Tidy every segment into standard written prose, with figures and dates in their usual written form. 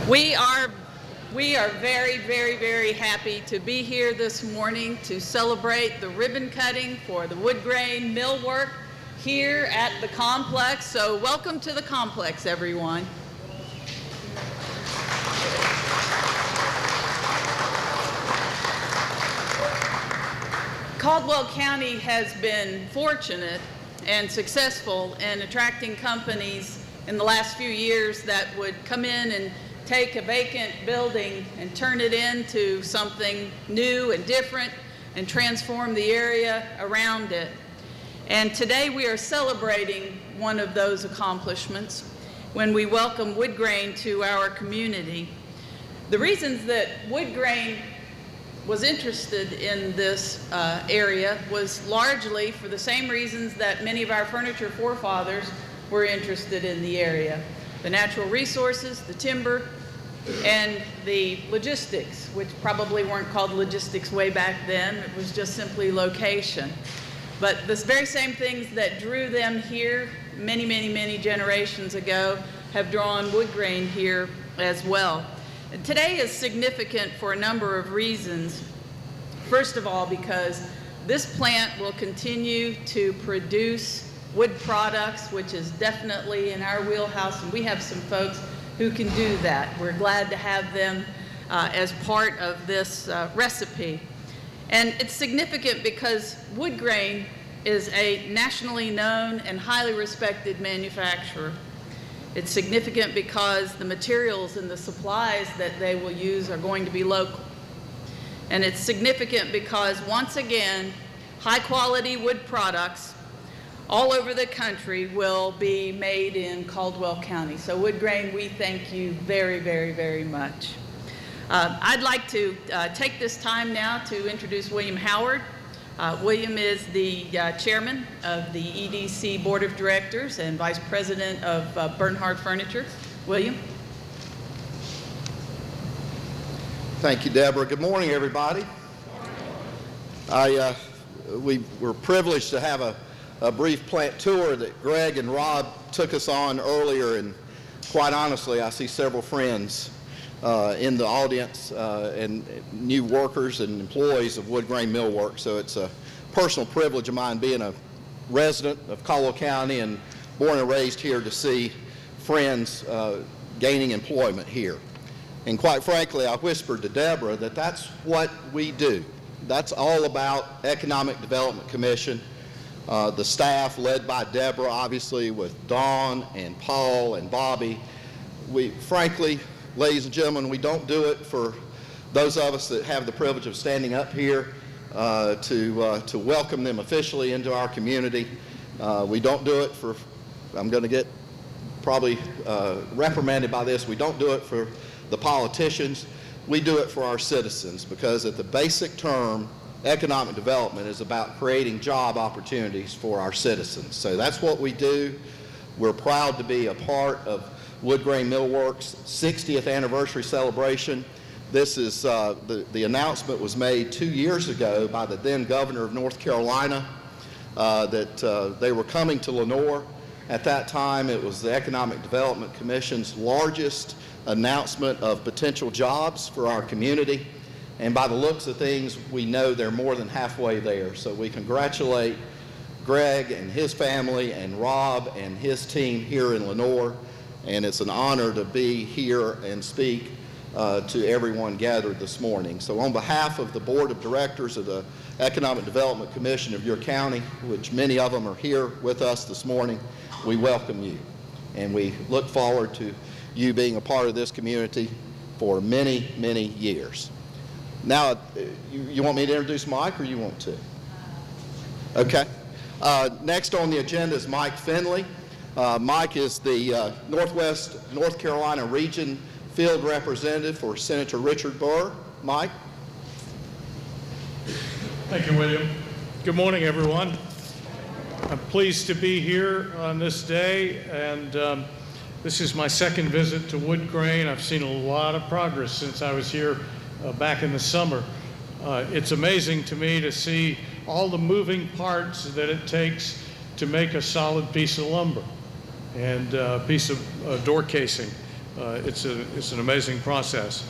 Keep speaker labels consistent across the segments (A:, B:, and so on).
A: We are very, very, very happy to be here this morning to celebrate the ribbon cutting for the Woodgrain Millwork here at the complex. So welcome to the complex, everyone. Caldwell County has been fortunate and successful in attracting companies in the last few years that would come in and take a vacant building and turn it into something new and different and transform the area around it. And today we are celebrating one of those accomplishments when we welcome Woodgrain to our community. The reasons that Woodgrain was interested in this area was largely for the same reasons that many of our furniture forefathers were interested in the area: the natural resources, the timber, and the logistics, which probably weren't called logistics way back then. It was just simply location. But the very same things that drew them here many, many, many generations ago have drawn Woodgrain here as well. And today is significant for a number of reasons. First of all, because this plant will continue to produce wood products, which is definitely in our wheelhouse, and we have some folks who can do that. We're glad to have them as part of this recipe. And it's significant because Woodgrain is a nationally known and highly respected manufacturer. It's significant because the materials and the supplies that they will use are going to be local. And it's significant because, once again, high-quality wood products all over the country will be made in Caldwell County. So Woodgrain, we thank you very, very, very much. I'd like to take this time now to introduce William Howard. William is the chairman of the EDC Board of Directors and vice president of Bernhard Furniture. William.
B: Thank you, Deborah. Good morning, everybody. We were privileged to have a brief plant tour that Greg and Rob took us on earlier, and quite honestly, I see several friends in the audience and new workers and employees of Woodgrain Millwork. So it's a personal privilege of mine, being a resident of Caldwell County and born and raised here, to see friends gaining employment here. And quite frankly, I whispered to Deborah that that's what we do. That's all about Economic Development Commission. The staff, led by Deborah, obviously, with Dawn and Paul and Bobby. We, frankly, ladies and gentlemen, we don't do it for those of us that have the privilege of standing up here to welcome them officially into our community. We don't do it for, I'm going to get probably reprimanded by this, we don't do it for the politicians. We do it for our citizens, because at the basic term, economic development is about creating job opportunities for our citizens. So that's what we do. We're proud to be a part of Woodgrain Millwork's 60th anniversary celebration. This is the announcement was made 2 years ago by the then governor of North Carolina that they were coming to Lenoir. At that time, it was the Economic Development Commission's largest announcement of potential jobs for our community. And by the looks of things, we know they're more than halfway there. So we congratulate Greg and his family and Rob and his team here in Lenoir. And it's an honor to be here and speak to everyone gathered this morning. So on behalf of the Board of Directors of the Economic Development Commission of your county, which many of them are here with us this morning, we welcome you. And we look forward to you being a part of this community for many, many years. Now, you want me to introduce Mike, or you want to? Okay. Next on the agenda is Mike Finley. Mike is the Northwest North Carolina Region Field Representative for Senator Richard Burr. Mike?
C: Thank you, William. Good morning, everyone. I'm pleased to be here on this day, and this is my second visit to Woodgrain. I've seen a lot of progress since I was here back in the summer. It's amazing to me to see all the moving parts that it takes to make a solid piece of lumber and a piece of door casing. It's an amazing process.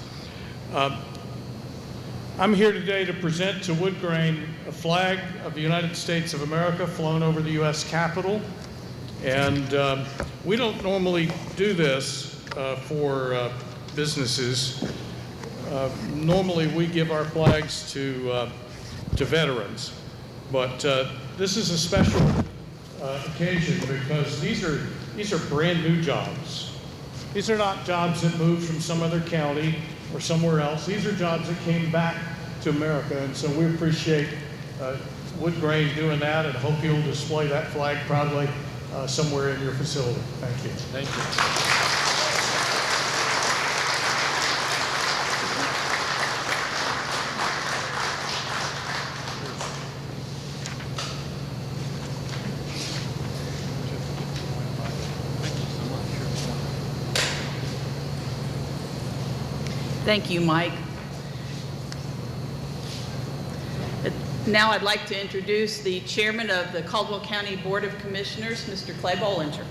C: I'm here today to present to Woodgrain a flag of the United States of America flown over the U.S. Capitol. And we don't normally do this for businesses. Normally we give our flags to veterans. But this is a special occasion because these are brand new jobs. These are not jobs that moved from some other county or somewhere else. These are jobs that came back to America, and so we appreciate Woodgrain doing that, and hope you'll display that flag proudly somewhere in your facility. Thank you.
D: Thank you.
A: Thank you, Mike. Now I'd like to introduce the chairman of the Caldwell County Board of Commissioners, Mr. Clay Bollinger.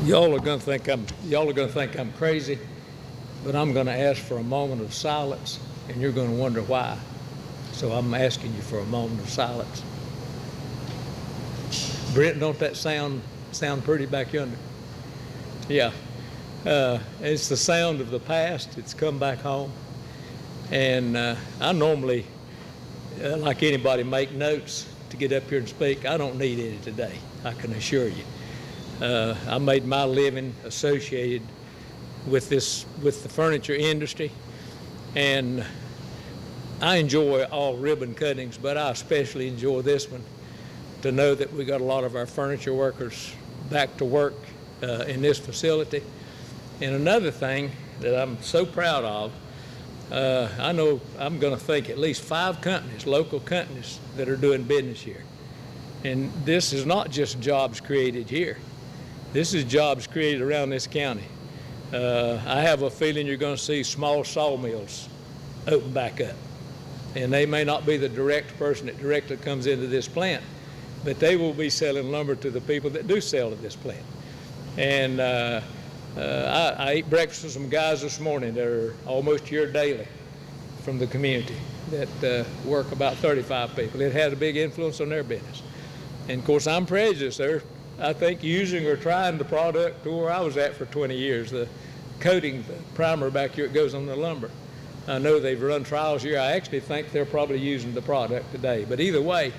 D: Y'all are going to think I'm crazy, but I'm going to ask for a moment of silence, and you're going to wonder why. So I'm asking you for a moment of silence. Brent, don't that sound pretty back yonder? Yeah. It's the sound of the past. It's come back home. And I normally, like anybody, make notes to get up here and speak. I don't need any today, I can assure you. I made my living associated with the furniture industry, and I enjoy all ribbon cuttings, but I especially enjoy this one, to know that we got a lot of our furniture workers back to work in this facility. And another thing that I'm so proud of, I know I'm going to think at least 5 companies, local companies, that are doing business here. And this is not just jobs created here. This is jobs created around this county. I have a feeling you're going to see small sawmills open back up. And they may not be the direct person that directly comes into this plant, but they will be selling lumber to the people that do sell to this plant. And I ate breakfast with some guys this morning that are almost here daily from the community that work about 35 people. It has a big influence on their business. And of course, I'm prejudiced. They're, I think, using or trying the product to where I was at for 20 years, the coating, the primer back here that goes on the lumber. I know they've run trials here. I actually think they're probably using the product today. But either way,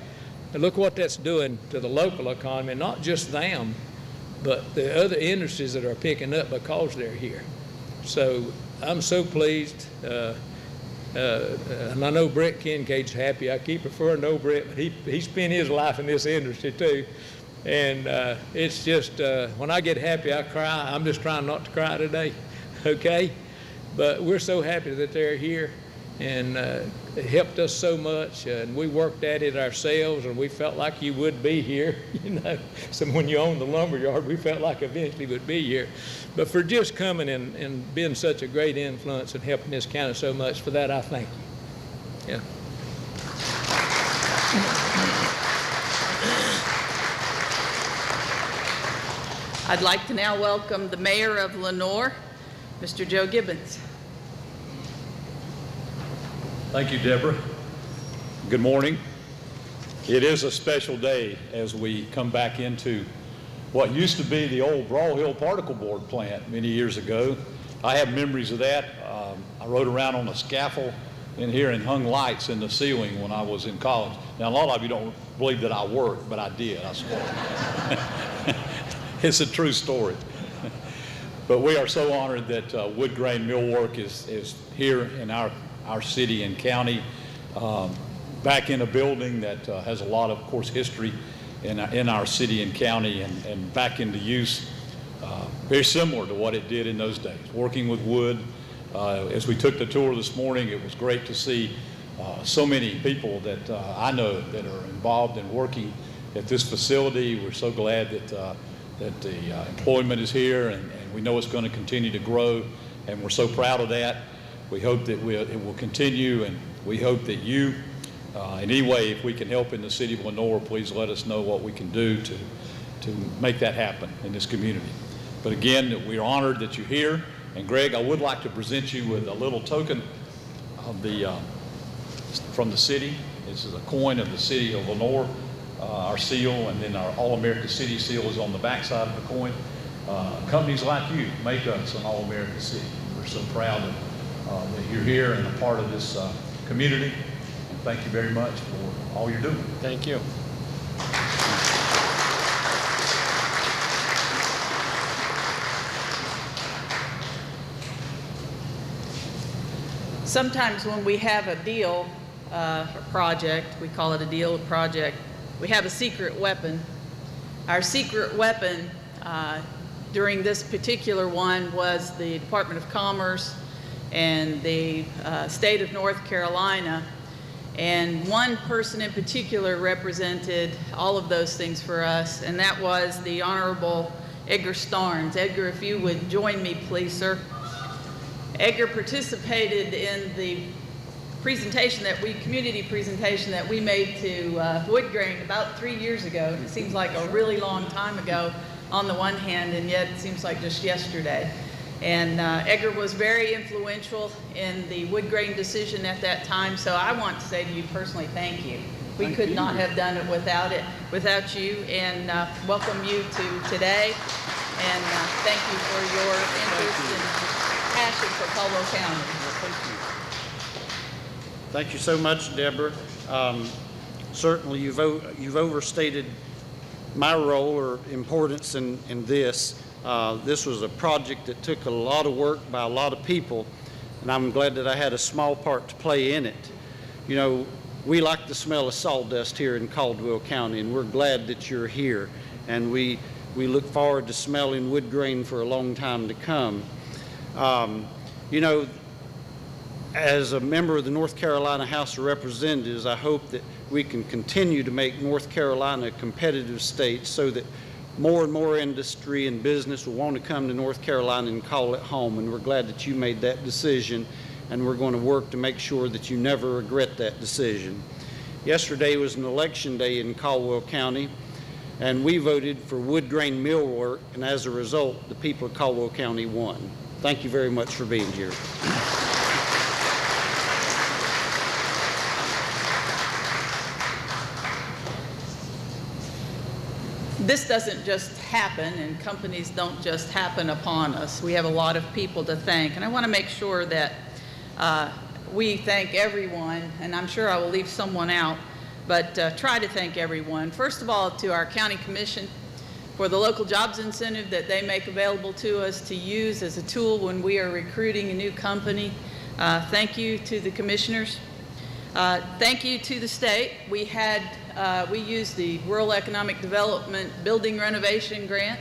D: look what that's doing to the local economy, not just them, but the other industries that are picking up because they're here. So I'm so pleased. And I know Brent Kincaid's happy. I keep referring to old Brent, but he spent his life in this industry too. And it's just, when I get happy, I cry. I'm just trying not to cry today, okay? But we're so happy that they're here, and it helped us so much, and we worked at it ourselves, and we felt like you would be here, you know. So when you own the lumber yard, we felt like eventually would be here. But for just coming and being such a great influence and helping this county so much, for that I thank you. Yeah.
A: I'd like to now welcome the mayor of Lenoir, Mr. Joe Gibbons.
E: Thank you, Deborah. Good morning. It is a special day as we come back into what used to be the old Brawl Hill particle board plant many years ago. I have memories of that. I rode around on a scaffold in here and hung lights in the ceiling when I was in college. Now, a lot of you don't believe that I worked, but I did, I swear. It's a true story. But we are so honored that Woodgrain Millwork is here in our city and county, back in a building that has a lot of course, history in our city and county, and back into use, very similar to what it did in those days, working with wood. As we took the tour this morning, it was great to see so many people that I know that are involved in working at this facility. We're so glad that the employment is here, and we know it's going to continue to grow, and we're so proud of that. We hope that it will continue, and we hope that you, in any way, if we can help in the city of Lenoir, please let us know what we can do to make that happen in this community. But again, we're honored that you're here. And Greg, I would like to present you with a little token of from the city. This is a coin of the city of Lenoir, our seal, and then our All-America City seal is on the back side of the coin. Companies like you make us an All-America City. We're so proud that you're here and a part of this community. And thank you very much for all you're doing.
F: Thank you.
A: Sometimes when we have a deal, a project, we call it a deal, a project, we have a secret weapon. Our secret weapon during this particular one was the Department of Commerce and the state of North Carolina. And one person in particular represented all of those things for us, and that was the Honorable Edgar Starnes. Edgar, if you would join me, please, sir. Edgar participated in the presentation community presentation that we made to Woodgrain about 3 years ago. It seems like a really long time ago on the one hand, and yet it seems like just yesterday. And Edgar was very influential in the Woodgrain decision at that time, so I want to say to you personally, thank you. We could not have done it without you, and welcome you to today, and thank you for your interest and passion for Caldwell County.
F: Thank you so much, Deborah. Certainly, you've overstated my role or importance in this. This was a project that took a lot of work by a lot of people, and I'm glad that I had a small part to play in it. You know, we like the smell of sawdust here in Caldwell County, and we're glad that you're here. And we look forward to smelling wood grain for a long time to come. You know, as a member of the North Carolina House of Representatives, I hope that we can continue to make North Carolina a competitive state so that more and more industry and business will want to come to North Carolina and call it home. And we're glad that you made that decision, and we're going to work to make sure that you never regret that decision. Yesterday was an election day in Caldwell County, and we voted for Woodgrain Millwork, and as a result, the people of Caldwell County won. Thank you very much for being here.
A: This doesn't just happen, and companies don't just happen upon us. We have a lot of people to thank, and I want to make sure that we thank everyone, and I'm sure I will leave someone out, but try to thank everyone. First of all, to our county commission for the local jobs incentive that they make available to us to use as a tool when we are recruiting a new company. Thank you to the commissioners. Thank you to the state. We used the Rural Economic Development Building Renovation Grant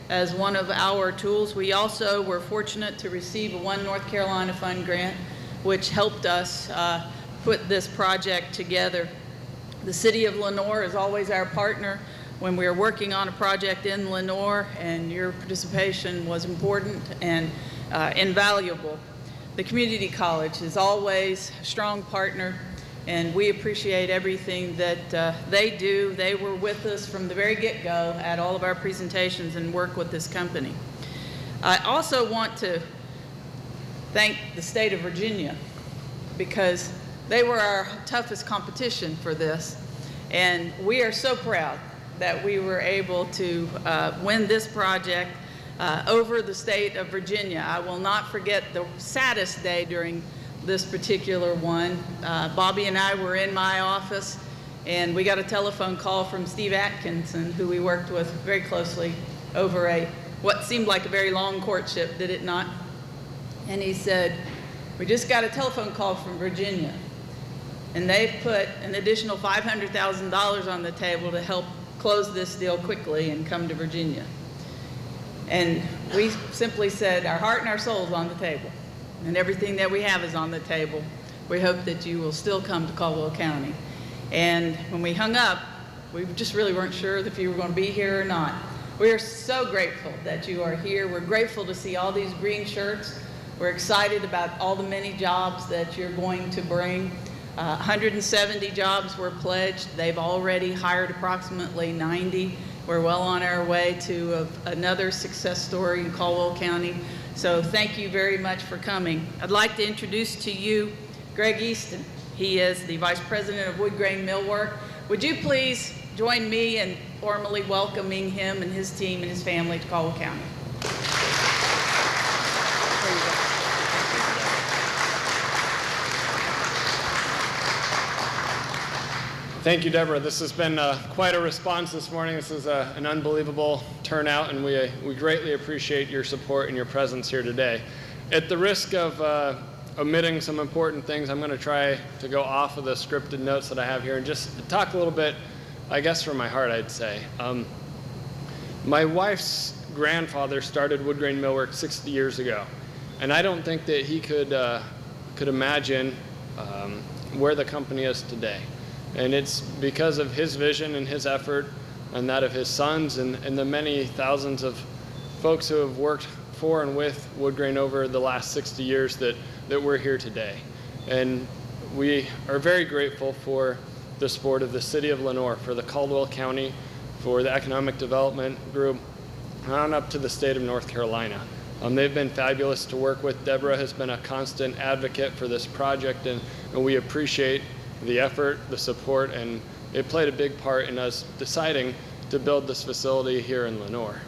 A: as one of our tools. We also were fortunate to receive a One North Carolina Fund grant, which helped us put this project together. The City of Lenoir is always our partner when we are working on a project in Lenoir, and your participation was important and invaluable. The community college is always a strong partner, and we appreciate everything that they do. They were with us from the very get-go at all of our presentations and work with this company. I also want to thank the state of Virginia, because they were our toughest competition for this, and we are so proud that we were able to win this project over the state of Virginia. I will not forget the saddest day during this particular one. Bobby and I were in my office, and we got a telephone call from Steve Atkinson, who we worked with very closely over what seemed like a very long courtship, did it not? And he said, "We just got a telephone call from Virginia, and they put an additional $500,000 on the table to help close this deal quickly and come to Virginia." And we simply said, our heart and our soul is on the table, and everything that we have is on the table. We hope that you will still come to Caldwell County. And when we hung up, we just really weren't sure if you were going to be here or not. We are so grateful that you are here. We're grateful to see all these green shirts We're excited about all the many jobs that you're going to bring. 170 jobs were pledged. They've already hired approximately 90. We're well on our way to another success story in Caldwell County. So thank you very much for coming. I'd like to introduce to you Greg Easton. He is the Vice President of Woodgrain Millwork. Would you please join me in formally welcoming him and his team and his family to Caldwell County? There you go.
G: Thank you, Deborah. This has been quite a response this morning. This is an unbelievable turnout, and we greatly appreciate your support and your presence here today. At the risk of omitting some important things, I'm going to try to go off of the scripted notes that I have here and just talk a little bit, I guess, from my heart, I'd say. My wife's grandfather started Woodgrain Millwork 60 years ago, and I don't think that he could imagine where the company is today. And it's because of his vision and his effort and that of his sons and the many thousands of folks who have worked for and with Woodgrain over the last 60 years that we're here today. And we are very grateful for the support of the City of Lenoir, for the Caldwell County, for the Economic Development Group, on up to the state of North Carolina. They've been fabulous to work with. Deborah has been a constant advocate for this project, and we appreciate the effort, the support, and it played a big part in us deciding to build this facility here in Lenoir.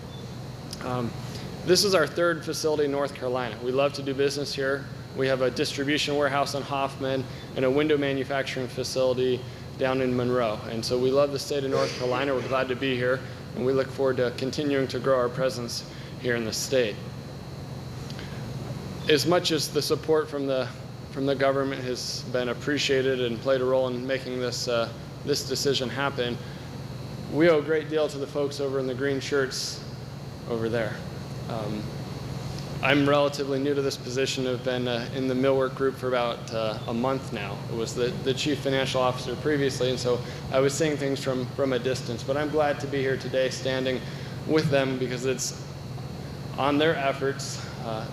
G: This is our third facility in North Carolina. We love to do business here. We have a distribution warehouse in Hoffman and a window manufacturing facility down in Monroe. And so we love the state of North Carolina. We're glad to be here, and we look forward to continuing to grow our presence here in the state. As much as the support from the government has been appreciated and played a role in making this decision happen, we owe a great deal to the folks over in the green shirts over there. I'm relatively new to this position. I've been in the millwork group for about a month now. I was the chief financial officer previously, and so I was seeing things from a distance. But I'm glad to be here today standing with them, because it's on their efforts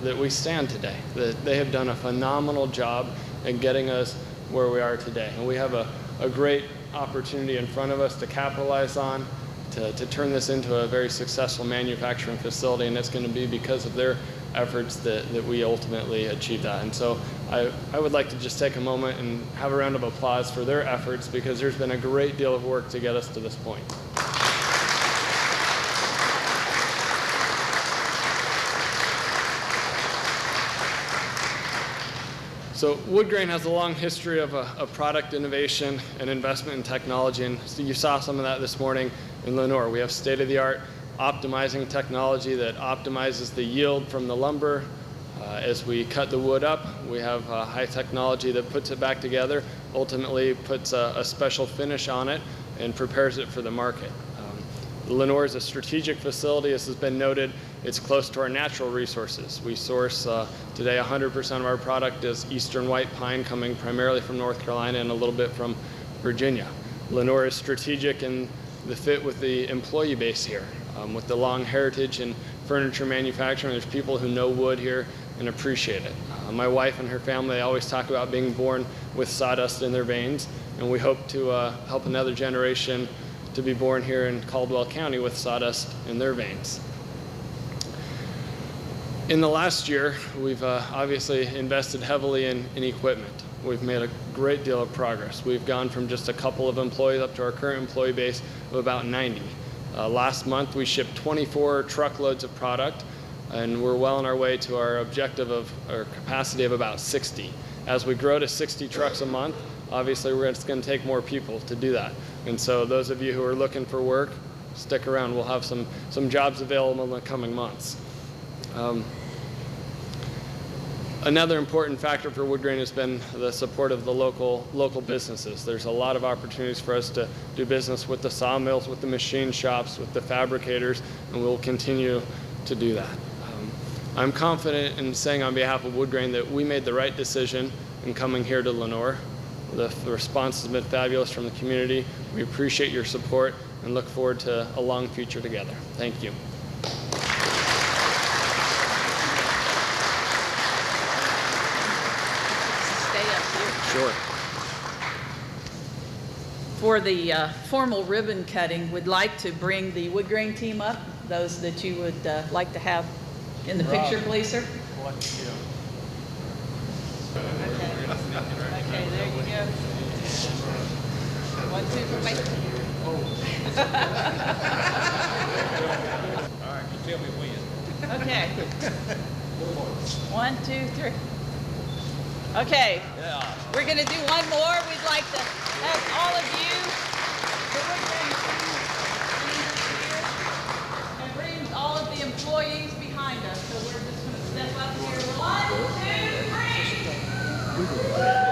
G: that we stand today. That they have done a phenomenal job in getting us where we are today. And we have a great opportunity in front of us to capitalize on, to turn this into a very successful manufacturing facility, and it's going to be because of their efforts that we ultimately achieve that. And so I would like to just take a moment and have a round of applause for their efforts, because there's been a great deal of work to get us to this point. So Woodgrain has a long history of product innovation and investment in technology, and so you saw some of that this morning in Lenoir. We have state-of-the-art optimizing technology that optimizes the yield from the lumber. As we cut the wood up, we have high technology that puts it back together, ultimately puts a special finish on it, and prepares it for the market. Lenoir is a strategic facility. As has been noted, it's close to our natural resources. We source today 100% of our product is eastern white pine, coming primarily from North Carolina and a little bit from Virginia. Lenoir is strategic in the fit with the employee base here. With the long heritage in furniture manufacturing, there's people who know wood here and appreciate it. My wife and her family always talk about being born with sawdust in their veins, and we hope to help another generation to be born here in Caldwell County with sawdust in their veins. In the last year, we've obviously invested heavily in equipment. We've made a great deal of progress. We've gone from just a couple of employees up to our current employee base of about 90. Last month, we shipped 24 truckloads of product, and we're well on our way to our objective of our capacity of about 60. As we grow to 60 trucks a month, obviously it's going to take more people to do that. And so those of you who are looking for work, stick around. We'll have some jobs available in the coming months. Another important factor for Woodgrain has been the support of the local businesses. There's a lot of opportunities for us to do business with the sawmills, with the machine shops, with the fabricators, and we'll continue to do that. I'm confident in saying on behalf of Woodgrain that we made the right decision in coming here to Lenoir. The response has been fabulous from the community. We appreciate your support and look forward to a long future together. Thank you.
F: Sure.
A: For the formal ribbon cutting, would like to bring the Woodgrain team up, those that you would like to have in the picture, please, sir. Okay, there you go. 1, 2 for me.
D: All right, you tell me when.
A: Okay. 1, 2, 3. Okay. We're going to do one more. We'd like to have all of you, the Woodgrain team, and bring all of the employees behind us. So we're just going to step up here. 1, 2, 3.